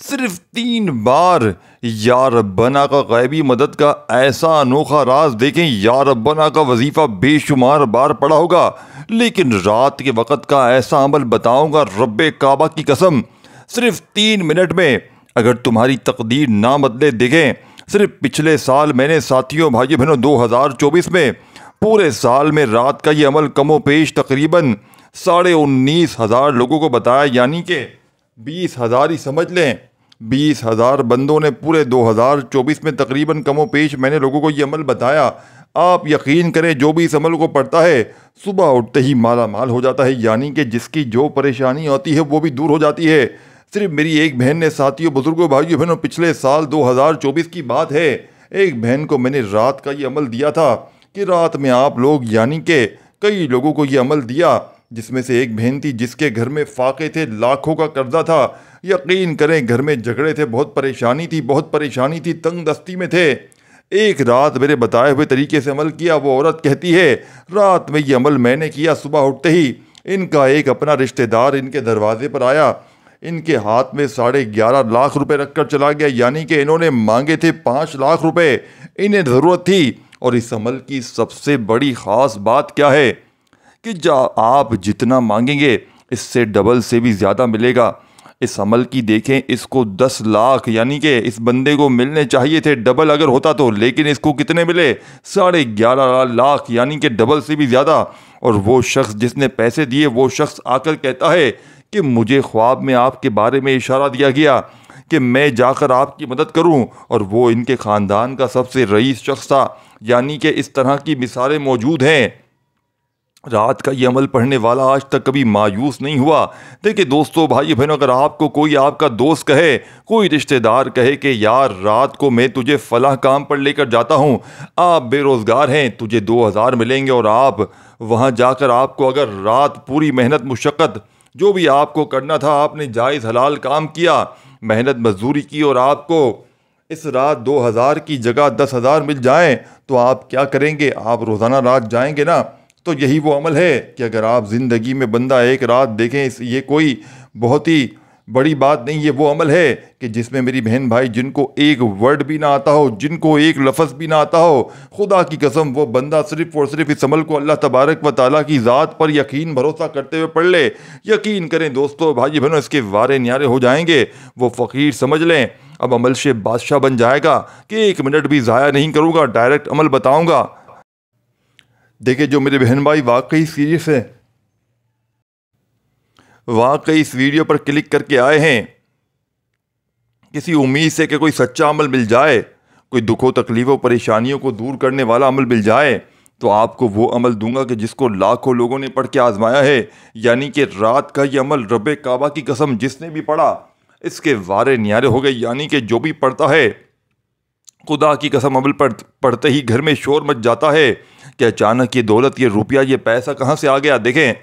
सिर्फ 3 बार या रब्बना का गैबी मदद का ऐसा अनोखा राज देखें। या रब्बना का वजीफ़ा बेशुमार बार पढ़ा होगा, लेकिन रात के वक़्त का ऐसा अमल बताऊंगा रब्बे काबा की कसम, सिर्फ 3 मिनट में अगर तुम्हारी तकदीर ना बदले। देखें, सिर्फ पिछले साल मैंने साथियों भाइयों बहनों 2024 में पूरे साल में रात का ये अमल कमो पेश तकरीबन 19,500 लोगों को बताया, यानी कि 20,000 ही समझ लें। 20,000 बंदों ने पूरे 2024 में तकरीबन कमो पेश मैंने लोगों को ये अमल बताया। आप यकीन करें, जो भी इस अमल को पढ़ता है सुबह उठते ही माला माल हो जाता है, यानी कि जिसकी जो परेशानी होती है वो भी दूर हो जाती है। सिर्फ मेरी एक बहन ने साथियों बुजुर्गों भाइयों बहनों पिछले साल 2024 की बात है, एक बहन को मैंने रात का ये अमल दिया था कि रात में आप लोग यानी कि कई लोगों को ये अमल दिया, जिसमें से एक बहन थी जिसके घर में फाके थे, लाखों का कर्जा था। यकीन करें घर में झगड़े थे, बहुत परेशानी थी, तंग दस्ती में थे। एक रात मेरे बताए हुए तरीके से अमल किया। वो औरत कहती है रात में ये अमल मैंने किया, सुबह उठते ही इनका एक अपना रिश्तेदार इनके दरवाजे पर आया, इनके हाथ में 11.5 लाख रुपए रखकर चला गया, यानी कि इन्होंने मांगे थे 5 लाख रुपए, इन्हें ज़रूरत थी। और इस अमल की सबसे बड़ी ख़ास बात क्या है कि आप जितना मांगेंगे इससे डबल से भी ज़्यादा मिलेगा। इस अमल की देखें, इसको 10 लाख यानी कि इस बंदे को मिलने चाहिए थे डबल अगर होता तो, लेकिन इसको कितने मिले? 11.5 लाख, यानी कि डबल से भी ज़्यादा। और वो शख्स जिसने पैसे दिए, वो शख्स आकर कहता है कि मुझे ख्वाब में आपके बारे में इशारा दिया गया कि मैं जाकर आपकी मदद करूं, और वो इनके ख़ानदान का सबसे रईस शख्स था। यानी कि इस तरह की मिसालें मौजूद हैं। रात का ये अमल पढ़ने वाला आज तक कभी मायूस नहीं हुआ। देखिए दोस्तों भाई बहनों, अगर आपको कोई आपका दोस्त कहे, कोई रिश्तेदार कहे कि यार रात को मैं तुझे फलाह काम पर लेकर जाता हूँ, आप बेरोज़गार हैं, तुझे 2,000 मिलेंगे, और आप वहाँ जाकर आपको अगर रात पूरी मेहनत मुशक्क़त जो भी आपको करना था, आपने जायज़ हलाल काम किया, मेहनत मजदूरी की, और आपको इस रात 2,000 की जगह 10,000 मिल जाएं, तो आप क्या करेंगे? आप रोज़ाना रात जाएंगे ना। तो यही वो अमल है कि अगर आप ज़िंदगी में बंदा एक रात देखें, ये कोई बहुत ही बड़ी बात नहीं, ये वो अमल है कि जिसमें मेरी बहन भाई जिनको एक वर्ड भी ना आता हो, जिनको एक लफ्ज़ भी ना आता हो, खुदा की कसम वो बंदा सिर्फ़ और सिर्फ इस अमल को अल्लाह तबारक व ताला की ज़ात पर यकीन भरोसा करते हुए पढ़ ले। यकीन करें दोस्तों भाई बहनों, इसके वारे न्यारे हो जाएंगे। वो फ़कीर समझ लें अब अमल से बादशाह बन जाएगा कि 1 मिनट भी ज़ाया नहीं करूँगा, डायरेक्ट अमल बताऊँगा। देखिए जो मेरे बहन भाई वाकई सीरियस है, वाकई इस वीडियो पर क्लिक करके आए हैं किसी उम्मीद से कि कोई सच्चा अमल मिल जाए, कोई दुखों तकलीफ़ों परेशानियों को दूर करने वाला अमल मिल जाए, तो आपको वो अमल दूंगा कि जिसको लाखों लोगों ने पढ़ के आजमाया है। यानी कि रात का ये अमल रब्बे काबा की कसम जिसने भी पढ़ा इसके वारे न्यारे हो गए। यानी कि जो भी पढ़ता है, खुदा की कसम अमल पढ़ते ही घर में शोर मच जाता है कि अचानक ये दौलत, ये रुपया, ये पैसा कहाँ से आ गया। देखें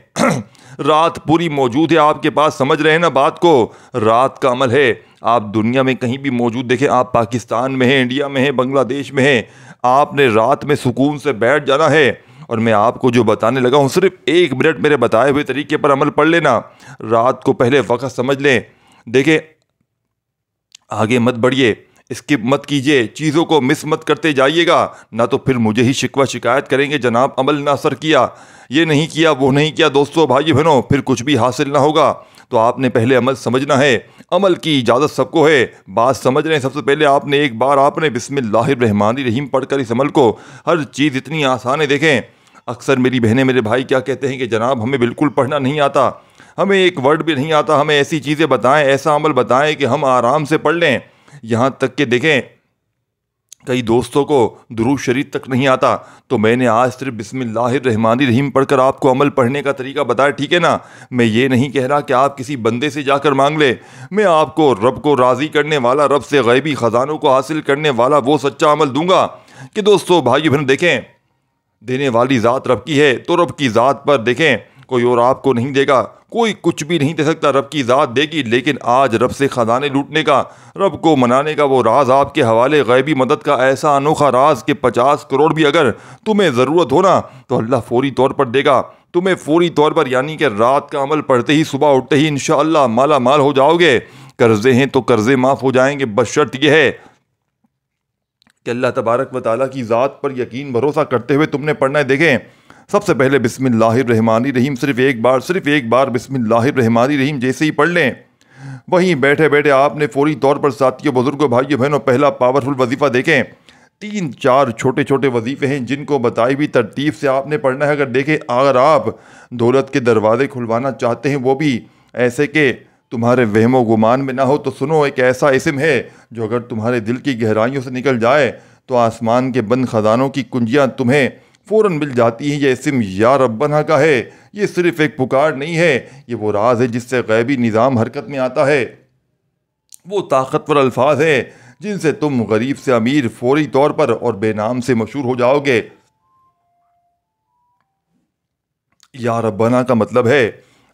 रात पूरी मौजूद है आपके पास, समझ रहे हैं ना बात को। रात का अमल है, आप दुनिया में कहीं भी मौजूद देखें, आप पाकिस्तान में हैं, इंडिया में हैं, बांग्लादेश में हैं, आपने रात में सुकून से बैठ जाना है। और मैं आपको जो बताने लगा हूँ, सिर्फ 1 मिनट मेरे बताए हुए तरीके पर अमल पढ़ लेना। रात को पहले वक्त समझ लें। देखें आगे मत बढ़िए, स्किप मत कीजिए, चीज़ों को मिस मत करते जाइएगा, ना तो फिर मुझे ही शिकवा शिकायत करेंगे जनाब अमल ना असर किया, ये नहीं किया, वो नहीं किया। दोस्तों भाई बहनों, फिर कुछ भी हासिल ना होगा। तो आपने पहले अमल समझना है। अमल की इजाज़त सबको है, बात समझ रहे हैं। सबसे पहले आपने एक बार आपने बिस्मिल्लाहिर्रहमानिर्रहीम पढ़कर इस अमल को, हर चीज़ इतनी आसान है। देखें अक्सर मेरी बहनें मेरे भाई क्या कहते हैं कि जनाब हमें बिल्कुल पढ़ना नहीं आता, हमें एक वर्ड भी नहीं आता, हमें ऐसी चीज़ें बताएं, ऐसा अमल बताएं कि हम आराम से पढ़ लें। यहाँ तक कि देखें कई दोस्तों को दुरूद शरीफ तक नहीं आता। तो मैंने आज सिर्फ बिस्मिल्लाहिर्रहमानिर्रहीम पढ़कर आपको अमल पढ़ने का तरीका बताया, ठीक है ना। मैं ये नहीं कह रहा कि आप किसी बंदे से जाकर मांग ले, मैं आपको रब को राज़ी करने वाला, रब से गैबी ख़जानों को हासिल करने वाला वो सच्चा अमल दूंगा कि दोस्तों भाई बहन देखें, देने वाली ज़ात रब की है, तो रब की ज़ात पर देखें कोई और आपको नहीं देगा, कोई कुछ भी नहीं दे सकता, रब की ज़ात देगी। लेकिन आज रब से ख़जाने लूटने का, रब को मनाने का वो राज आपके हवाले, गैबी मदद का ऐसा अनोखा राज कि 50 करोड़ भी अगर तुम्हें ज़रूरत हो ना, तो अल्लाह फौरी तौर पर देगा तुम्हें, फौरी तौर पर। यानी कि रात का अमल पढ़ते ही सुबह उठते ही इंशाअल्लाह माला माल हो जाओगे। कर्जे हैं तो कर्जे माफ़ हो जाएंगे, बशर्त यह है कि अल्लाह तबारक व तआला की ज़ात पर यकीन भरोसा करते हुए तुमने पढ़ना है। देखें, सबसे पहले बिस्मिल्लाहिर्रहमानिर्रहीम सिर्फ एक बार बिस्मिल्लाहिर्रहमानिर्रहीम जैसे ही पढ़ लें, वहीं बैठे बैठे आपने फौरी तौर पर साथियों, बुजुर्गों, भाइयों बहनों, पहला पावरफुल वजीफ़ा देखें। 3-4 छोटे छोटे वजीफ़े हैं जिनको बताई हुई तरतीब से आपने पढ़ना है। अगर आप दौलत के दरवाजे खुलवाना चाहते हैं, वो भी ऐसे के तुम्हारे वहमो गुमान में ना हो, तो सुनो, एक ऐसा इस्म है जो अगर तुम्हारे दिल की गहराइयों से निकल जाए तो आसमान के बंद खजानों की कुंजियाँ तुम्हें फ़ौरन मिल जाती हैं। ये इस्म या रब्बना का है। ये सिर्फ एक पुकार नहीं है, ये वो राज है जिससे गैबी निज़ाम हरकत में आता है। वो ताकतवर अल्फाज है जिनसे तुम गरीब से अमीर फौरी तौर पर और बेनाम से मशहूर हो जाओगे। या रब्बना का मतलब है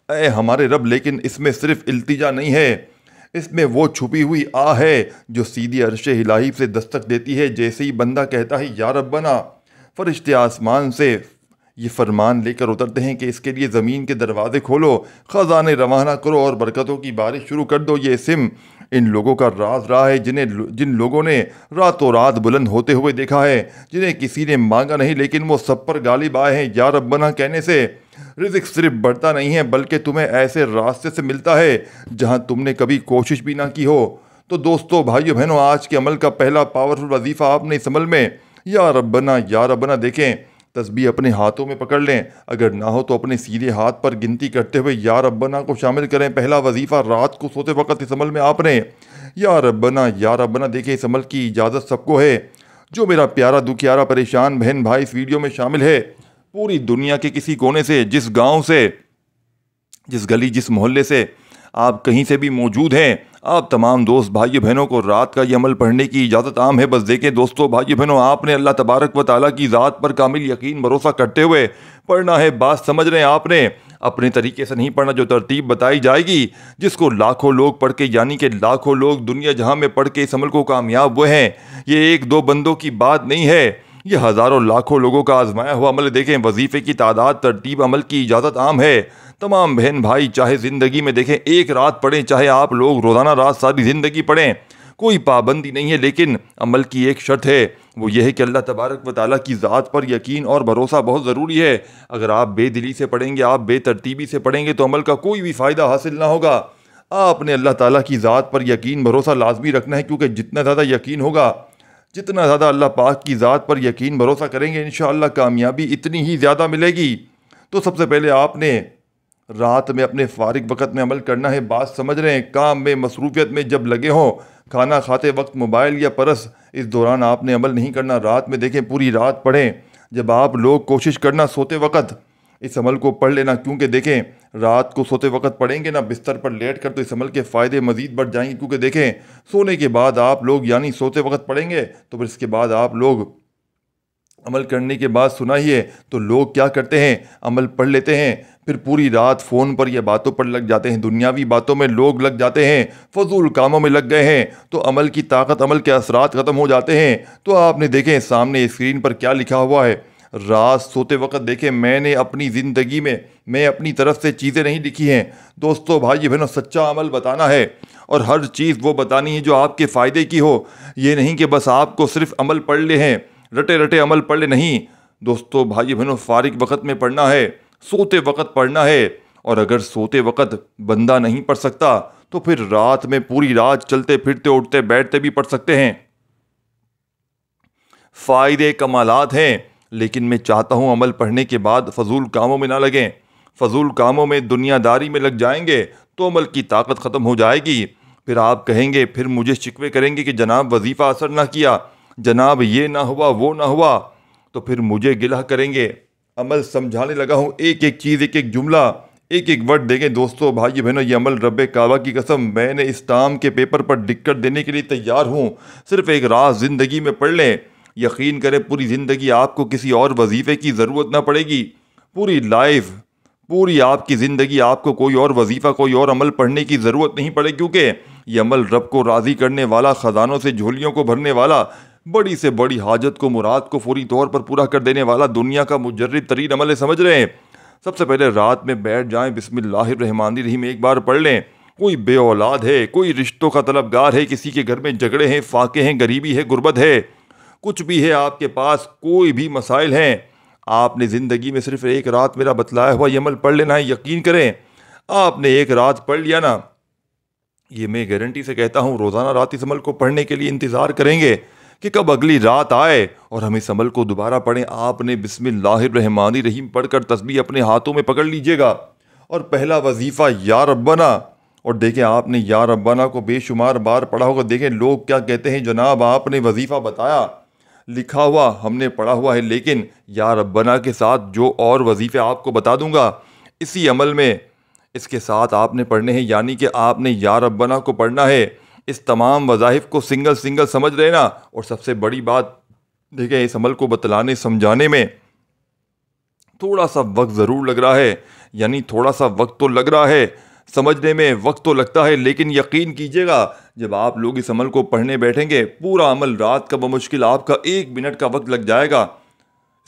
ए हमारे रब, लेकिन इसमें सिर्फ इल्तिजा नहीं है, इसमें वो छुपी हुई आ है जो सीधी अर्श इलाही से दस्तक देती है। जैसे ही बंदा कहता है या रब्बना, फरिश्ते आसमान से ये फरमान लेकर उतरते हैं कि इसके लिए ज़मीन के दरवाजे खोलो, ख़जाने रवाना करो और बरकतों की बारिश शुरू कर दो। ये इस्म इन लोगों का राज रहा है जिन लोगों ने रातों रात बुलंद होते हुए देखा है, जिन्हें किसी ने मांगा नहीं लेकिन वो सब पर गालिब आए हैं। या रब्बना कहने से रिज़्क़ सिर्फ बढ़ता नहीं है, बल्कि तुम्हें ऐसे रास्ते से मिलता है जहां तुमने कभी कोशिश भी ना की हो। तो दोस्तों, भाइयों बहनों, आज के अमल का पहला पावरफुल वजीफ़ा आपने इस अमल में या रब्बना देखें, तस्बीह अपने हाथों में पकड़ लें, अगर ना हो तो अपने सीधे हाथ पर गिनती करते हुए या रब्बना को शामिल करें। पहला वजीफ़ा रात को सोते वक्त इस अमल में आपने या रब्बना देखें। इस अमल की इजाज़त सबको है। जो मेरा प्यारा दुखियारा परेशान बहन भाई इस वीडियो में शामिल है, पूरी दुनिया के किसी कोने से, जिस गाँव से, जिस गली, जिस मोहल्ले से आप कहीं से भी मौजूद हैं, आप तमाम दोस्त भाइयों बहनों को रात का ये अमल पढ़ने की इजाज़त आम है। बस देखें दोस्तों, भाइयों बहनों, आपने अल्लाह तबारक व तआला की ज़ात पर कामिल यकीन भरोसा करते हुए पढ़ना है। बात समझ रहे हैं? आपने अपने तरीके से नहीं पढ़ना, जो तरतीब बताई जाएगी, जिसको लाखों लोग पढ़ के, यानी कि लाखों लोग दुनिया जहां में पढ़ के इस अमल को कामयाब हुए हैं। ये एक दो बंदों की बात नहीं है, ये हज़ारों लाखों लोगों का आजमाया हुआ अमल। देखें, वजीफ़े की तादाद, तरतीब, अमल की इजाज़त आम है। तमाम बहन भाई चाहे ज़िंदगी में देखें एक रात पढ़ें, चाहे आप लोग रोज़ाना रात सारी ज़िंदगी पढ़ें, कोई पाबंदी नहीं है। लेकिन अमल की एक शर्त है, वो ये है कि अल्लाह तबारक व तआला की ज़ात पर यकीन और भरोसा बहुत ज़रूरी है। अगर आप बेदिली से पढ़ेंगे, आप बेतरतीबी से पढ़ेंगे, तो अमल का कोई भी फ़ायदा हासिल ना होगा। आपने अल्लाह ताला की ज़ात पर यकीन भरोसा लाजमी रखना है, क्योंकि जितना ज़्यादा यकीन होगा, जितना ज़्यादा अल्लाह पाक की ज़ात पर यकीन भरोसा करेंगे, इंशाअल्लाह कामयाबी इतनी ही ज़्यादा मिलेगी। तो सबसे पहले आपने रात में अपने फारिग वक़्त में अमल करना है। बात समझ रहे हैं? काम में, मसरूफियत में जब लगे हों, खाना खाते वक्त मोबाइल या परस, इस दौरान आपने अमल नहीं करना। रात में देखें, पूरी रात पढ़ें। जब आप लोग कोशिश करना सोते वक्त इस अमल को पढ़ लेना, क्योंकि देखें रात को सोते वक्त पढ़ेंगे ना बिस्तर पर लेट कर, तो इस अमल के फ़ायदे मज़ीद बढ़ जाएंगे। क्योंकि देखें, सोने के बाद आप लोग, यानी सोते वक्त पढ़ेंगे, तो फिर इसके बाद आप लोग अमल करने के बाद सुनाइए, तो लोग क्या करते हैं, अमल पढ़ लेते हैं, फिर पूरी रात फ़ोन पर या बातों पर लग जाते हैं, दुनियावी बातों में लोग लग जाते हैं, फजूल कामों में लग गए हैं, तो अमल की ताकत, अमल के असरात ख़त्म हो जाते हैं। तो आपने देखें सामने स्क्रीन पर क्या लिखा हुआ है। रात सोते वक्त देखें, मैंने अपनी ज़िंदगी में, मैं अपनी तरफ से चीज़ें नहीं लिखी हैं। दोस्तों, भाई बहनों, सच्चा अमल बताना है और हर चीज़ वो बतानी है जो आपके फ़ायदे की हो। ये नहीं कि बस आपको सिर्फ अमल पढ़ ले हैं, रटे रटे अमल पढ़ ले, नहीं। दोस्तों, भाई बहनों, फारिग वक़्त में पढ़ना है, सोते वक़्त पढ़ना है। और अगर सोते वक़्त बंदा नहीं पढ़ सकता, तो फिर रात में पूरी रात चलते फिरते उठते बैठते भी पढ़ सकते हैं। फ़ायदे कमालात हैं, लेकिन मैं चाहता हूँ अमल पढ़ने के बाद फजूल कामों में ना लगें। फजूल कामों में, दुनियादारी में लग जाएंगे तो अमल की ताकत ख़त्म हो जाएगी। फिर आप कहेंगे, फिर मुझे शिकवे करेंगे कि जनाब वजीफ़ा असर ना किया, जनाब ये ना हुआ, वो ना हुआ, तो फिर मुझे गिला करेंगे। अमल समझाने लगा हूँ, एक एक चीज़, एक एक जुमला, एक एक वर्ड देंगे। दोस्तों, भाई बहनों, ये अमल रब्बे काबा की कसम मैंने इस टाम के पेपर पर लिख कर देने के लिए तैयार हूँ। सिर्फ एक रात ज़िंदगी में पढ़ लें, यकीन करें पूरी ज़िंदगी आपको किसी और वजीफ़े की ज़रूरत ना पड़ेगी। पूरी लाइफ, पूरी आपकी ज़िंदगी आपको कोई और वजीफ़ा, कोई और अमल पढ़ने की ज़रूरत नहीं पड़ेगी, क्योंकि ये अमल रब को राज़ी करने वाला, ख़जानों से झोलियों को भरने वाला, बड़ी से बड़ी हाजत को, मुराद को फौरी तौर पर पूरा कर देने वाला दुनिया का मुजर्रिब तरीन अमल है। समझ रहे हैं? सबसे पहले रात में बैठ जाएं, बिस्मिल्लाहिर्रहमानिर्रहीम एक बार पढ़ लें। कोई बे औलाद है, कोई रिश्तों का तलबगार है, किसी के घर में झगड़े हैं, फाके हैं, गरीबी है, गुर्बत है, कुछ भी है आपके पास, कोई भी मसाइल हैं, आपने ज़िंदगी में सिर्फ एक रात मेरा बतलाया हुआ ये अमल पढ़ लेना है। यकीन करें, आपने एक रात पढ़ लिया ना, ये मैं गारंटी से कहता हूँ, रोज़ाना रात इस अमल को पढ़ने के लिए इंतज़ार करेंगे कि कब अगली रात आए और हम इस अमल को दोबारा पढ़ें। आपने बिस्मिल्लाहिर्रहमानिर्रहीम पढ़कर तस्बीह अपने हाथों में पकड़ लीजिएगा और पहला वजीफ़ा या रब्बना, और देखें आपने या रब्बना को बेशुमार बार पढ़ा होगा। देखें लोग क्या कहते हैं, जनाब आपने वजीफ़ा बताया, लिखा हुआ हमने पढ़ा हुआ है, लेकिन या रब्बना के साथ जो और वजीफ़े आपको बता दूंगा इसी अमल में इसके साथ आपने पढ़ने हैं, यानी कि आपने या रब्बना को पढ़ना है। इस तमाम वज़ाइफ को सिंगल सिंगल समझ लेना। और सबसे बड़ी बात देखें, इस अमल को बतलाने समझाने में थोड़ा सा वक्त ज़रूर लग रहा है, यानी थोड़ा सा वक्त तो लग रहा है, समझने में वक्त तो लगता है, लेकिन यकीन कीजिएगा जब आप लोग इस अमल को पढ़ने बैठेंगे, पूरा अमल रात का बमुश्किल आपका 1 मिनट का वक्त लग जाएगा।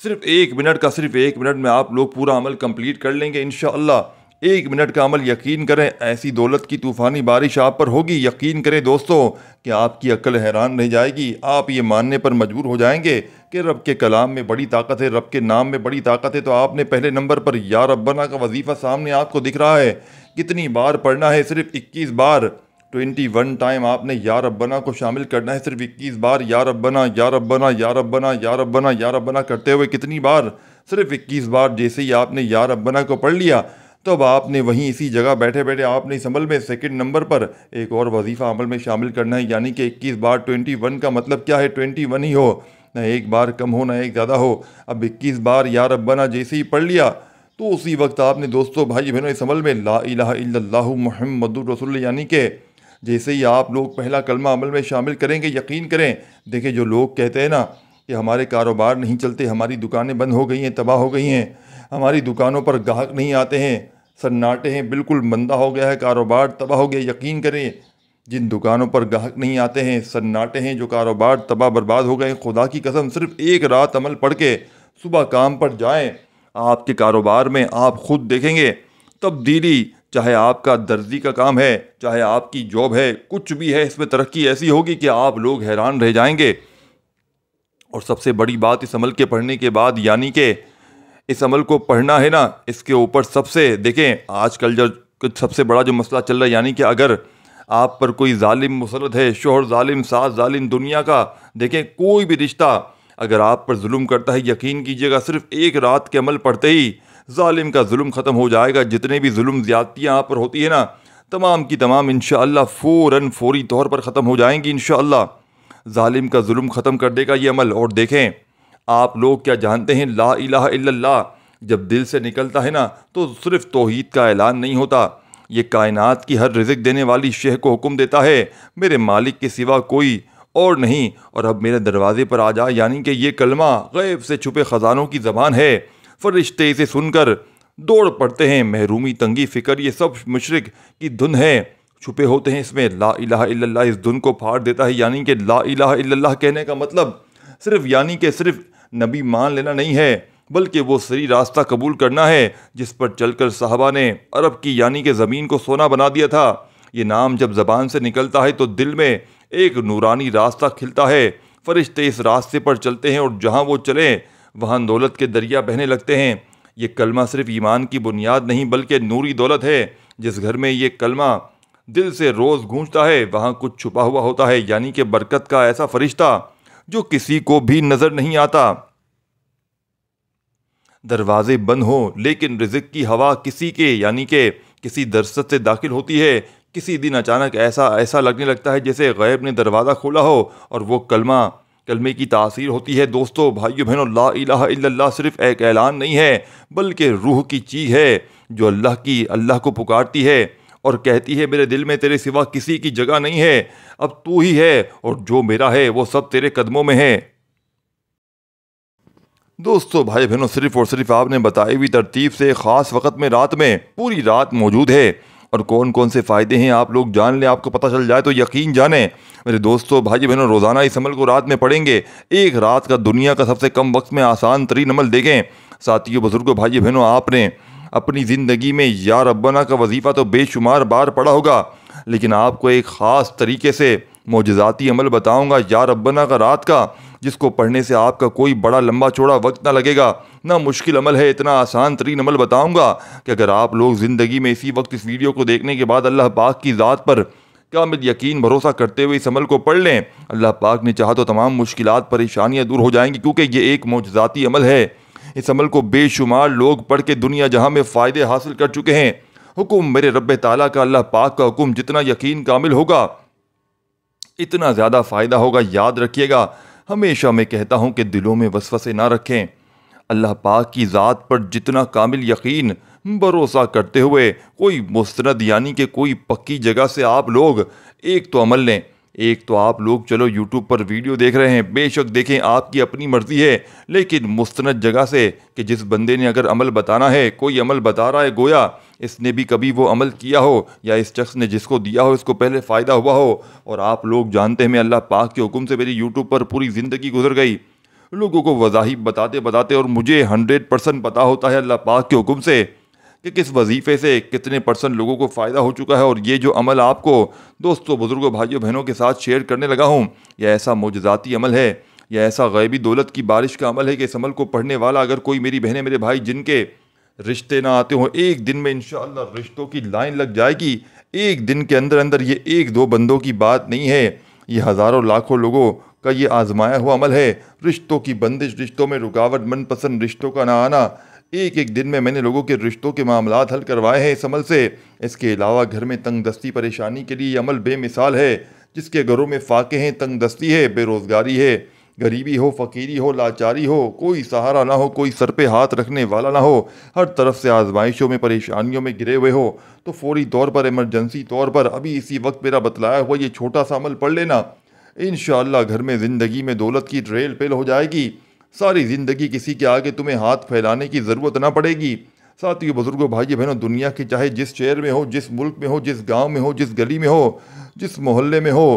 सिर्फ 1 मिनट का, सिर्फ 1 मिनट में आप लोग पूरा अमल कंप्लीट कर लेंगे इंशाअल्लाह। 1 मिनट का अमल, यकीन करें ऐसी दौलत की तूफ़ानी बारिश आप पर होगी। यकीन करें दोस्तों कि आपकी अक्ल हैरान रह जाएगी। आप ये मानने पर मजबूर हो जाएंगे कि रब के कलाम में बड़ी ताकत है, रब के नाम में बड़ी ताकत है। तो आपने पहले नंबर पर या रब्बना का वजीफ़ा सामने आपको दिख रहा है, कितनी बार पढ़ना है, सिर्फ 21 बार, 21 टाइम आपने या रब्बना को शामिल करना है। सिर्फ 21 बार या रब्बना या रब्बना या रब्बना या रब्बना या रब्बना करते हुए कितनी बार, सिर्फ 21 बार। जैसे ही आपने या रब्बना को पढ़ लिया तो अब आपने वहीं इसी जगह बैठे बैठे आपने इस अमल में सेकंड नंबर पर एक और वजीफ़ा अमल में शामिल करना है, यानी कि 21 बार। 21 का मतलब क्या है, 21 ही हो, ना एक बार कम हो ना एक ज़्यादा हो। अब 21 बार या रब्बना जैसे ही पढ़ लिया तो उसी वक्त आपने दोस्तों भाई बहनों इस अमल में ला इलाहा इल्लल्लाहु मुहम्मदुर रसूलुल्लाह, यानी कि जैसे ही आप लोग पहला कलमा अमल में शामिल करेंगे, यकीन करें, देखिए जो लोग कहते हैं ना कि हमारे कारोबार नहीं चलते, हमारी दुकानें बंद हो गई हैं, तबाह हो गई हैं, हमारी दुकानों पर ग्राहक नहीं आते हैं, सन्नाटे हैं, बिल्कुल मंदा हो गया है, कारोबार तबाह हो गया। यकीन करें जिन दुकानों पर ग्राहक नहीं आते हैं, सन्नाटे हैं, जो कारोबार तबाह बर्बाद हो गए, खुदा की कसम सिर्फ एक रात अमल पढ़ के सुबह काम पर जाएं, आपके कारोबार में आप खुद देखेंगे तब्दीली। चाहे आपका दर्जी का काम है, चाहे आपकी जॉब है, कुछ भी है, इसमें तरक्की ऐसी होगी कि आप लोग हैरान रह जाएंगे। और सबसे बड़ी बात इस अमल के पढ़ने के बाद, यानी कि इस अमल को पढ़ना है ना, इसके ऊपर सबसे देखें आजकल जो सबसे बड़ा जो मसला चल रहा है, यानी कि अगर आप पर कोई जालिम मुसल्लत है, शोहर जालिम, सास जालिम, दुनिया का देखें कोई भी रिश्ता अगर आप पर जुल्म करता है, यकीन कीजिएगा सिर्फ एक रात के अमल पढ़ते ही जालिम का जुल्म ख़त्म हो जाएगा। जितने भी जुल्म ज़्यादतियाँ आप पर होती है ना, तमाम की तमाम इंशाअल्लाह फौरी तौर पर ख़त्म हो जाएंगी इंशाअल्लाह। जालिम का जुल्म ख़त्म कर देगा ये अमल। और देखें आप लोग क्या जानते हैं, ला इलाहा इल्लल्लाह जब दिल से निकलता है ना तो सिर्फ तौहीद का ऐलान नहीं होता, ये कायनात की हर रिज़्क़ देने वाली शेख को हुक्म देता है, मेरे मालिक के सिवा कोई और नहीं, और अब मेरे दरवाजे पर आ जा। यानी कि ये कलमा गैब से छुपे ख़जानों की ज़बान है। फरिश्ते इसे सुनकर दौड़ पड़ते हैं, महरूमी, तंगी, फ़िक्र, ये सब मुशरिक की धुन है, छुपे होते हैं इसमें। ला इलाहा इल्लल्लाह इस धुन को फाड़ देता है। यानी कि ला इलाहा इल्लल्लाह कहने का मतलब सिर्फ यानी कि सिर्फ नबी मान लेना नहीं है, बल्कि वो सही रास्ता कबूल करना है जिस पर चलकर साहबा ने अरब की यानी कि ज़मीन को सोना बना दिया था। ये नाम जब ज़बान से निकलता है तो दिल में एक नूरानी रास्ता खिलता है, फरिश्ते इस रास्ते पर चलते हैं और जहाँ वो चलें वहाँ दौलत के दरिया बहने लगते हैं। ये कलमा सिर्फ ईमान की बुनियाद नहीं बल्कि नूरी दौलत है। जिस घर में ये कलमा दिल से रोज़ गूंजता है वहाँ कुछ छुपा हुआ होता है, यानी कि बरकत का ऐसा फरिश्ता जो किसी को भी नज़र नहीं आता। दरवाजे बंद हो लेकिन रिज़्क़ की हवा किसी के यानी कि किसी दरसत से दाखिल होती है। किसी दिन अचानक ऐसा लगने लगता है जैसे गैब ने दरवाज़ा खोला हो, और वो कलमे की तासीर होती है। दोस्तों भाइयों बहनों, ला इलाहा इल्लल्लाह सिर्फ एक ऐलान नहीं है बल्कि रूह की चीज़ है जो अल्लाह को पुकारती है और कहती है मेरे दिल में तेरे सिवा किसी की जगह नहीं है, अब तू ही है और जो मेरा है वो सब तेरे कदमों में है। दोस्तों भाई बहनों, सिर्फ और सिर्फ आपने बताई हुई तरतीब से ख़ास वक़्त में रात में पूरी रात मौजूद है, और कौन कौन से फ़ायदे हैं आप लोग जान लें। आपको पता चल जाए तो यकीन जाने मेरे दोस्तों भाई बहनों, रोज़ाना इस अमल को रात में पढ़ेंगे। एक रात का दुनिया का सबसे कम वक्त में आसान तरीन अमल देखें। साथियों, बुजुर्गों, भाई बहनों, आपने अपनी ज़िंदगी में या रब्बना का वजीफ़ा तो बेशुमार बार पढ़ा होगा, लेकिन आपको एक ख़ास तरीके से मोजज़ाती अमल बताऊंगा या रब्बना का रात का, जिसको पढ़ने से आपका कोई बड़ा लंबा चौड़ा वक्त ना लगेगा, ना मुश्किल अमल है। इतना आसान तरीन अमल बताऊंगा कि अगर आप लोग ज़िंदगी में इसी वक्त इस वीडियो को देखने के बाद अल्लाह पाक की ज़ात पर कामिल यकीन भरोसा करते हुए इस अमल को पढ़ लें, अल्लाह पाक ने चाहा तो तमाम मुश्किलात परेशानियाँ दूर हो जाएंगी, क्योंकि ये एक मोजज़ाती अमल है। इस अमल को बेशुमार लोग पढ़ के दुनिया जहाँ में फ़ायदे हासिल कर चुके हैं। हुक्म मेरे रब्ब ताला का, अल्लाह पाक का हुक्म जितना यकीन कामिल होगा इतना ज़्यादा फ़ायदा होगा। याद रखिएगा, हमेशा मैं कहता हूँ कि दिलों में वसवसे ना रखें। अल्लाह पाक की ज़ात पर जितना कामिल यकीन भरोसा करते हुए कोई मुस्तनद यानी कि कोई पक्की जगह से आप लोग एक तो अमल लें। एक तो आप लोग चलो यूट्यूब पर वीडियो देख रहे हैं, बेशक देखें, आपकी अपनी मर्ज़ी है, लेकिन मुस्तनद जगह से कि जिस बंदे ने अगर अमल बताना है, कोई अमल बता रहा है गोया इसने भी कभी वो अमल किया हो या इस शख्स ने जिसको दिया हो इसको पहले फ़ायदा हुआ हो। और आप लोग जानते हैं मैं अल्लाह पाक के हुक्म से मेरी यूट्यूब पर पूरी ज़िंदगी गुजर गई लोगों को वज़ाहिब बताते बताते, और मुझे 100% पता होता है अल्लाह पाक के हुक्म से कि किस वजीफ़े से कितने % लोगों को फ़ायदा हो चुका है। और ये जो अमल आपको दोस्तों, बुज़ुर्गों, भाइयों, बहनों के साथ शेयर करने लगा हूँ, यह ऐसा मोजज़ाती अमल है, यह ऐसा गैबी दौलत की बारिश का अमल है कि इस अमल को पढ़ने वाला अगर कोई मेरी बहनें मेरे भाई जिनके रिश्ते ना आते हों, एक दिन में इंशाअल्लाह रिश्तों की लाइन लग जाएगी। एक दिन के अंदर अंदर, ये एक दो बंदों की बात नहीं है, ये हज़ारों लाखों लोगों का ये आजमाया हुआ अमल है। रिश्तों की बंदिश, रिश्तों में रुकावट, मनपसंद रिश्तों का ना आना, एक एक दिन में मैंने लोगों के रिश्तों के मामलात हल करवाए हैं इस अमल से। इसके अलावा घर में तंगदस्ती परेशानी के लिए ये अमल बेमिसाल है। जिसके घरों में फाके हैं, तंगदस्ती है, बेरोज़गारी है, गरीबी हो, फ़कीरी हो, लाचारी हो, कोई सहारा ना हो, कोई सर पे हाथ रखने वाला ना हो, हर तरफ से आजमाइशों में परेशानियों में गिरे हुए हो, तो फौरी तौर पर, इमरजेंसी तौर पर अभी इसी वक्त मेरा बतलाया हुआ ये छोटा सा अमल पढ़ लेना। इंशाअल्लाह घर में ज़िंदगी में दौलत की रेल पेल हो जाएगी। सारी ज़िंदगी किसी के आगे तुम्हें हाथ फैलाने की ज़रूरत ना पड़ेगी। साथियों, बुज़ुर्गों, भाइयों, बहनों, दुनिया के चाहे जिस शहर में हो, जिस मुल्क में हो, जिस गांव में हो, जिस गली में हो, जिस मोहल्ले में हो,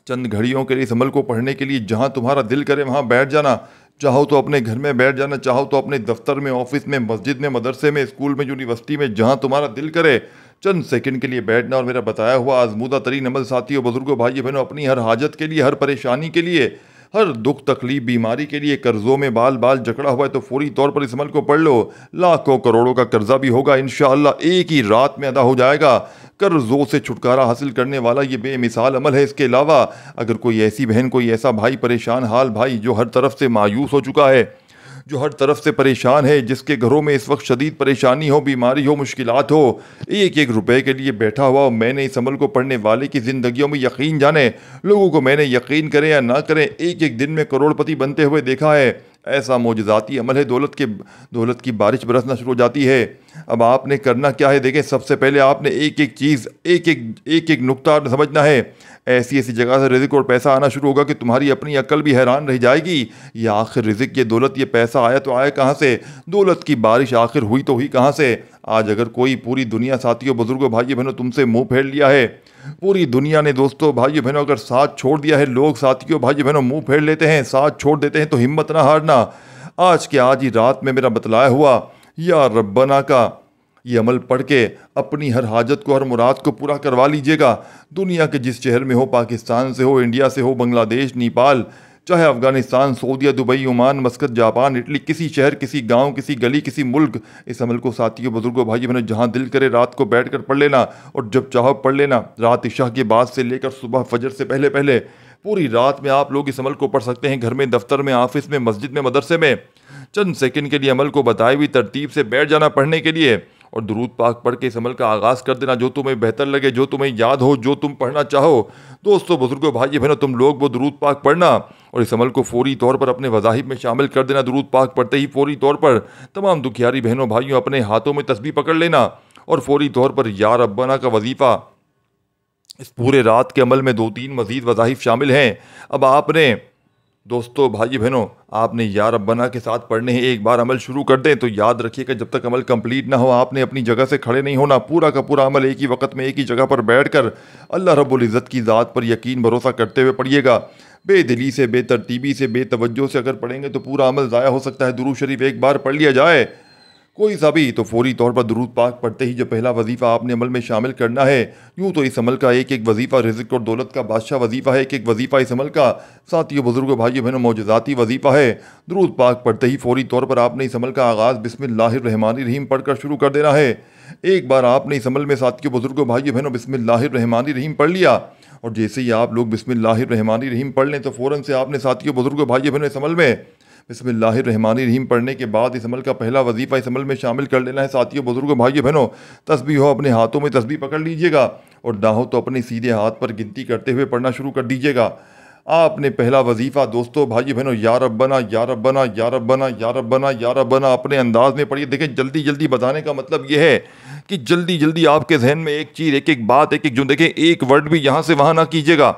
चंद घड़ियों के लिए इस अमल को पढ़ने के लिए जहाँ तुम्हारा दिल करे वहाँ बैठ जाना। चाहो तो अपने घर में बैठ जाना, चाहो तो अपने दफ्तर में, ऑफिस में, मस्जिद में, मदरसे में, स्कूल में, यूनिवर्सिटी में, जहाँ तुम्हारा दिल करे चंद सेकंड के लिए बैठना और मेरा बताया हुआ आजमूदा तरीन अमल साथियों, बुजुर्गों, भाइयों, बहनों, अपनी हर हाजत के लिए, हर परेशानी के लिए, हर दुख तकलीफ बीमारी के लिए, कर्जों में बाल बाल जकड़ा हुआ है तो फौरी तौर पर इस अमल को पढ़ लो। लाखों करोड़ों का कर्जा भी होगा इंशाअल्लाह एक ही रात में अदा हो जाएगा। कर्जों से छुटकारा हासिल करने वाला ये बेमिसाल अमल है। इसके अलावा अगर कोई ऐसी बहन, कोई ऐसा भाई, परेशान हाल भाई जो हर तरफ से मायूस हो चुका है, जो हर तरफ से परेशान है, जिसके घरों में इस वक्त शदीद परेशानी हो, बीमारी हो, मुश्किलात हो, एक एक रुपए के लिए बैठा हुआ हो, मैंने इस अमल को पढ़ने वाले की ज़िंदगियों में यकीन जाने, लोगों को मैंने यकीन करें या ना करें, एक एक दिन में करोड़पति बनते हुए देखा है। ऐसा मोजज़ाती अमल है, दौलत की बारिश बरसना शुरू हो जाती है। अब आपने करना क्या है, देखें, सबसे पहले आपने एक एक चीज़, एक एक नुक्ता समझना है। ऐसी ऐसी जगह से रिज़्क़ और पैसा आना शुरू होगा कि तुम्हारी अपनी अक्ल भी हैरान रह जाएगी। ये आखिर रिज़्क़, ये दौलत, ये पैसा आया तो आया कहाँ से? दौलत की बारिश आखिर हुई तो हुई कहाँ से? आज अगर कोई पूरी दुनिया, साथियों, बुजुर्गों, भाइयों, बहनों, तुमसे मुंह फेर लिया है, पूरी दुनिया ने दोस्तों, भाइयों, बहनों, अगर साथ छोड़ दिया है, लोग, साथियों, भाइयों, बहनों, मुंह फेर लेते हैं, साथ छोड़ देते हैं, तो हिम्मत ना हारना। आज के आज ही रात में मेरा बतलाया हुआ या रब्बना का ये अमल पढ़ के अपनी हर हाजत को, हर मुराद को पूरा करवा लीजिएगा। दुनिया के जिस शहर में हो, पाकिस्तान से हो, इंडिया से हो, बांग्लादेश, नेपाल, चाहे Afghanistan, Saudia, Dubai, Oman, Muscat, Japan, Italy, किसी शहर, किसी गांव, किसी गली, किसी मुल्क, इस अमल को साथियों, बुजुर्गों, भाइयों, बहनों, जहां दिल करे रात को बैठकर पढ़ लेना और जब चाहो पढ़ लेना। रात इशा के बाद से लेकर सुबह फजर से पहले पहले पूरी रात में आप लोग इस अमल को पढ़ सकते हैं। घर में, दफ्तर में, ऑफिस में, मस्जिद में, मदरसे में चंद सेकंड के लिए अमल को बताई हुई तरतीब से बैठ जाना पढ़ने के लिए और दुरूद पाक पढ़ के इस अमल का आगाज़ कर देना। जो तुम्हें बेहतर लगे, जो तुम्हें याद हो, जो तुम पढ़ना चाहो, दोस्तों, बुजुर्गों, भाई बहनों, तुम लोग वो दुरूद पाक पढ़ना और इस अमल को फौरी तौर पर अपने वज़ाहिब में शामिल कर देना। दुरूद पाक पढ़ते ही फौरी तौर पर तमाम दुखियारी बहनों भाइयों अपने हाथों में तस्बीह पकड़ लेना और फौरी तौर पर या रब्बना का वजीफ़ा, इस पूरे रात के अमल में 2-3 मज़ीद वज़ाइफ शामिल हैं। अब आपने दोस्तों, भाई बहनों, आपने या रब्बना के साथ पढ़ने हैं, एक बार अमल शुरू कर दें तो याद रखिएगा जब तक अमल कंप्लीट ना हो आपने अपनी जगह से खड़े नहीं होना। पूरा का पूरा अमल एक ही वक्त में एक ही जगह पर बैठकर अल्लाह रब्बुल इज़्ज़त की ज़ात पर यकीन भरोसा करते हुए पढ़िएगा। बेदिली से, बेतरतीबी से, बेतवज्जो से अगर पढ़ेंगे तो पूरा अमल ज़ाया हो सकता है। दुरूद शरीफ एक बार पढ़ लिया जाए, कोई सा भी, तो फौरी तौर पर दुरूद पाक पढ़ते ही जो पहला वजीफ़ा आपने अमल में शामिल करना है। यूँ तो इस अमल का एक एक वजीफ़ा रिज़्क़ और दौलत का बादशाह वजीफ़ा है, एक एक वजीफ़ा इस अमल का साथियों बुजुर्गों भाइयों बहनों मौजज़ाती वजीफ़ा है। दुरूद पाक पढ़ते ही फौरी तौर पर आपने इस अमल का आगाज़ बिस्मिल्लाहिर्रहमानिर्रहीम पढ़कर शुरू कर देना है। एक बार आपने इस अमल में साथियों बुजुर्गों भाइयों बहनों बिस्मिल्लाहिर्रहमानिर्रहीम पढ़ लिया, और जैसे ही आप लोग बिस्मिल्लाहिर्रहमानिर्रहीम पढ़ लें तो फ़ौरन से आपने साथियों बुजुर्गों भाइयों बहनों इस अमल में बिस्मिल्लाहिर्रहमानिर्रहीम पढ़ने के बाद इस अमल का पहला वजीफ़ा इस अमल में शामिल कर लेना है। साथियों बुजुर्गों भाइयों बहनों, तस्बीह हो अपने हाथों में तस्बीह पकड़ लीजिएगा, और ना हो तो अपने सीधे हाथ पर गिनती करते हुए पढ़ना शुरू कर दीजिएगा। आपने पहला वजीफ़ा दोस्तों भाइयों बहनों या रब्बना या रब्बना या रब्बना या रब्बना या रब्बना अपने अंदाज में पढ़िए। देखें, जल्दी जल्दी बताने का मतलब यह है कि जल्दी जल्दी आपके जहन में एक चीज़, एक एक बात, एक एक जो देखें एक वर्ड भी यहाँ से वहाँ ना कीजिएगा,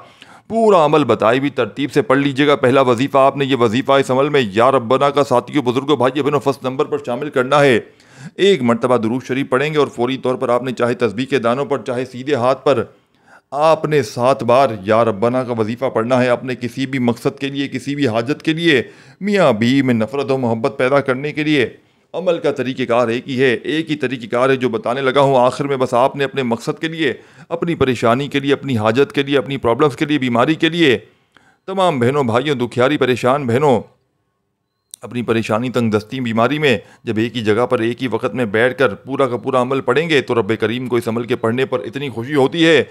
पूरा अमल बताई भी तरतीब से पढ़ लीजिएगा। पहला वजीफ़ा आपने ये वजीफ़ा इस अमल में या रब्बना का साथियों बुजुर्गों भाइयों बहनों फर्स्ट नंबर पर शामिल करना है। एक मरतबा दुरूद शरीफ पढ़ेंगे और फौरी तौर पर आपने चाहे तस्बीह के दानों पर चाहे सीधे हाथ पर आपने 7 बार या रब्बना का वजीफ़ा पढ़ना है। अपने किसी भी मकसद के लिए, किसी भी हाजत के लिए, मियाँ बीवी में नफ़रत और मोहब्बत पैदा करने के लिए अमल का तरीक़ेकार एक ही है, एक ही तरीक़ेकार है जो बताने लगा हूँ। आखिर में बस आपने अपने मकसद के लिए, अपनी परेशानी के लिए, अपनी हाजत के लिए, अपनी प्रॉब्लम्स के लिए, बीमारी के लिए, तमाम बहनों भाइयों दुखियारी परेशान बहनों अपनी परेशानी तंगदस्ती बीमारी में जब एक ही जगह पर एक ही वक्त में बैठकर पूरा का पूरा अमल पढ़ेंगे तो रब करीम को इस अमल के पढ़ने पर इतनी खुशी होती है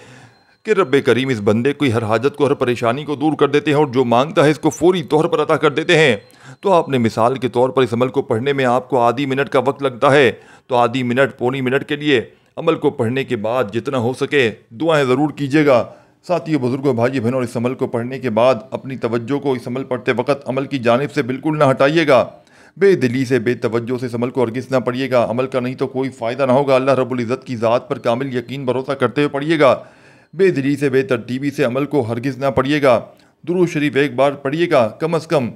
कि रब करीम इस बंदे की हर हाजत को, हर परेशानी को दूर कर देते हैं, और जो मांगता है इसको फौरी तौर पर अता कर देते हैं। तो आपने मिसाल के तौर पर इस अमल को पढ़ने में आपको आधी मिनट का वक्त लगता है, तो आधी मिनट पौनी मिनट के लिए अमल को पढ़ने के बाद जितना हो सके दुआएं ज़रूर कीजिएगा। साथियों बुजुर्गों भाइयों बहनों, इस अमल को पढ़ने के बाद अपनी तवज्जो को इस अमल पढ़ते वक्त अमल की जानिब से बिल्कुल ना हटाइएगा। बेदिली से बेतवज्जो से इस अमल को हरगिज़ ना पढ़िएगा। अमल का नहीं तो कोई फ़ायदा ना होगा। अल्लाह रब्बुल इज़्ज़त की ज़ात पर कामिल यकीन भरोसा करते हुए पढ़िएगा। बेदिली से बेतरतीबी से अमल को हरगिज़ ना पढ़िएगा। दुरूद शरीफ एक बार पढ़िएगा, कम अज़ कम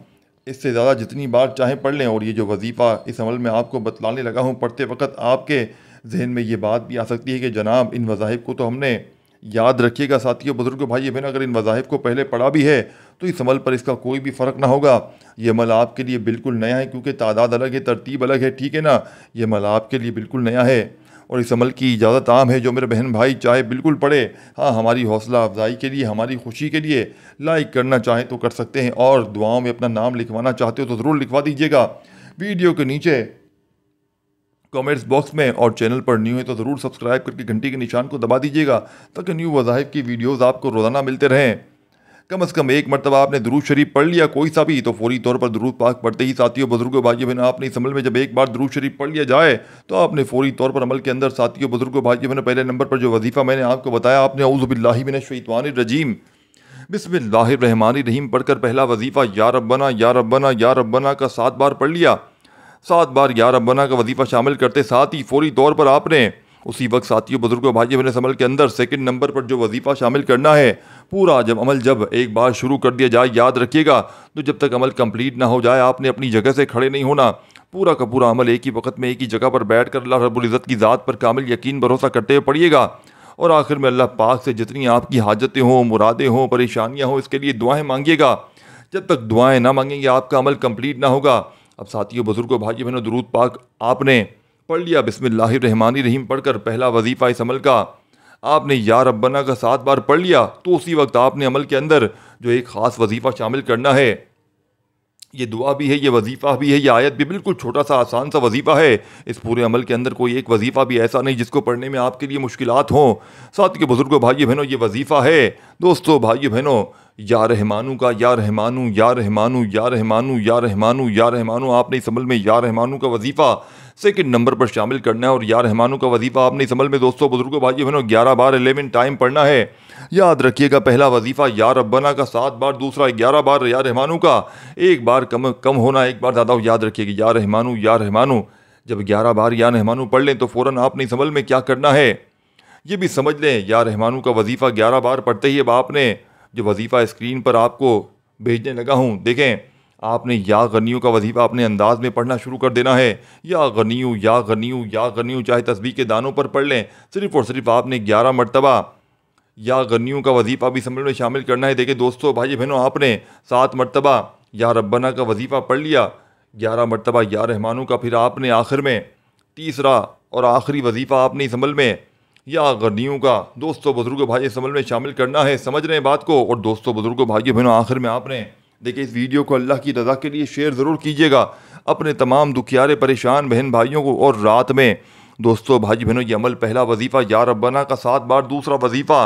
इससे ज़्यादा जितनी बार चाहें पढ़ लें। और ये जो वजीफ़ा इस अमल में आपको बतलाने लगा हूँ, पढ़ते वक्त आपके जहन में ये बात भी आ सकती है कि जनाब इन वज़ाइफ को तो हमने याद रखिएगा। साथियों बुजुर्गों भाई बहन, अगर इन वज़ाइफ को पहले पढ़ा भी है तो इस अमल पर इसका कोई भी फ़र्क ना होगा। ये अमल आपके लिए बिल्कुल नया है, क्योंकि तादाद अलग है, तरतीब अलग है, ठीक है ना। ये अमल आपके लिए बिल्कुल नया है और इस अमल की इजाज़त आम है। जो मेरे बहन भाई चाहे बिल्कुल पढ़े, हाँ हमारी हौसला अफजाई के लिए, हमारी खुशी के लिए लाइक करना चाहें तो कर सकते हैं, और दुआओं में अपना नाम लिखवाना चाहते हो तो ज़रूर लिखवा दीजिएगा। वीडियो के नीचे कमेंट्स बॉक्स में, और चैनल पर न्यू है तो ज़रूर सब्सक्राइब करके घंटी के निशान को दबा दीजिएगा ताकि न्यू वज़ाइफ की वीडियोज़ आपको रोज़ाना मिलते रहें। कम से कम एक मरतबा आपने दुरूद शरीफ पढ़ लिया कोई सा भी, तो फौरी तौर पर दुरूद पाक पढ़ते ही साथियों बुजुर्गों भाइयों बहनों, आपने इस अमल में जब एक बार दुरूद शरीफ पढ़ लिया जाए तो आपने फौरी तौर पर अमल के अंदर साथियों बुजुर्गों भाइयों बहनों पहले नंबर पर जो वजीफ़ा मैंने आपको बताया, आपने औज़ु बिल्लाहि मिनश शैतानिर रजीम बिस्मिल्लाहिर्रहमानिर्रहीम पढ़कर पहला वजीफ़ा या रब्बना या रब्बना या रब्बना का 7 बार पढ़ लिया। 7 बार या रब्बना का वजीफ़ा शामिल करते साथ ही फौरी तौर पर आपने उसी वक्त साथियों बुजुर्गों भाइयों बहनों अमल के अंदर सेकंड नंबर पर जो वजीफ़ा शामिल करना है, पूरा जब एक बार शुरू कर दिया जाए, याद रखिएगा, तो जब तक अमल कंप्लीट ना हो जाए आपने अपनी जगह से खड़े नहीं होना। पूरा का पूरा अमल एक ही वक्त में एक ही जगह पर बैठ कर अल्लाह रब्बुल इज़्ज़त की ज़ात पर कामिल यकीन भरोसा करते हुए पढ़िएगा। और आखिर में अल्लाह पाक से जितनी आपकी हाजतें हों, मुरादें हों, परेशानियाँ हों, इसके लिए दुआएँ मांगिएगा। जब तक दुआएँ ना मांगेंगे आपका अमल कंप्लीट ना होगा। अब साथियों बुजुर्गों भाइयों बहनों, दुरूद पाक आपने पढ़ लिया, बिस्मिल्लाहिर्रहमानिर्रहीम पढ़कर पहला वजीफ़ा इस अमल का आपने या रब्बना का 7 बार पढ़ लिया, तो उसी वक्त आपने अमल के अंदर जो एक ख़ास वजीफ़ा शामिल करना है, ये दुआ भी है, ये वजीफ़ा भी है, ये आयत भी, बिल्कुल छोटा सा आसान सा वजीफ़ा है। इस पूरे अमल के अंदर कोई एक वजीफ़ा भी ऐसा नहीं जिसको पढ़ने में आपके लिए मुश्किलात हों। साथ के बुजुर्गों भाइयों बहनों, ये वजीफ़ा है दोस्तों भाइयों बहनों या रहमानू का, या रहमानू या रहमानू या रहमानू या रहमानू या रहमानू। आपने इस अमल में या रहमानू का वजीफ़ा सेकंड नंबर पर शामिल करना है, और या रहमानू का वजीफ़ा आपने इस अमल में दोस्तों बुजुर्गों भाइयों बहनों 11 बार 11 टाइम पढ़ना है। याद रखिएगा, पहला वजीफ़ा या रब्बना का 7 बार, दूसरा 11 बार या रहमानू का, एक बार कम होना, एक बार ज़्यादा हो। याद रखिएगा या रहमानू या रहमानू। जब 11 बार या रहमानू पढ़ लें तो फ़ौरन आपने इस अमल में क्या करना है ये भी समझ लें। या रहमानू का वजीफ़ा 11 बार पढ़ते ही अब आपने जो वजीफ़ा स्क्रीन पर आपको भेजने लगा हूँ, देखें, आपने या गनियों का वजीफ़ा अपने अंदाज में पढ़ना शुरू कर देना है। या गनियों या गनियों या गनियों, चाहे तस्बीह के दानों पर पढ़ लें, सिर्फ़ और सिर्फ आपने 11 मरतबा या गनियों का वजीफ़ा भी समझ में शामिल करना है। देखिए दोस्तों भाई बहनों, आपने 7 मरतबा या रब्बना का वजीफ़ा पढ़ लिया, 11 मरतबा या रहमानू का, फिर आपने आखिर में तीसरा और आखिरी वजीफ़ा आपने इस अमल में या गनियों का दोस्तों बुजुर्गों भाई इस अमल में शामिल करना है। समझ रहे हैं बात को। और दोस्तों बुजुर्गों भाइयों बहनों, आखिर में आपने देखिए इस वीडियो को अल्लाह की रज़ा के लिए शेयर ज़रूर कीजिएगा अपने तमाम दुखियारे परेशान बहन भाइयों को। और रात में दोस्तों भाई बहनों ये अमल पहला वजीफ़ा या रब्बाना का 7 बार, दूसरा वजीफ़ा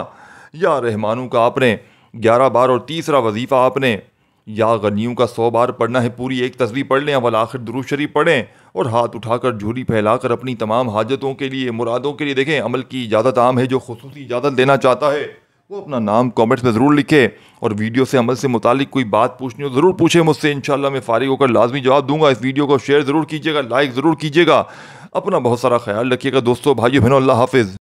या रहमानू का आपने 11 बार और तीसरा वजीफ़ा आपने या गनियों का 100 बार पढ़ना है। पूरी एक तस्बीह पढ़ लें, अवल आखिर दुरूद शरीफ पढ़ें और हाथ उठाकर झूरी फैलाकर अपनी तमाम हाजतों के लिए, मुरादों के लिए देखें अमल की इजाज़त आम है। जो खुसूसी इजाज़त देना चाहता है वो अपना नाम कमेंट्स में ज़रूर लिखे और वीडियो से अमल से मुतालिक कोई बात पूछनी हो ज़रूर पूछे मुझसे। इंशाल्लाह मैं फ़ारिग होकर लाजमी जवाब दूंगा। इस वीडियो को शेयर ज़रूर कीजिएगा, लाइक ज़रूर कीजिएगा। अपना बहुत सारा ख्याल रखिएगा दोस्तों भाइयों बहनों। अल्लाह हाफिज़।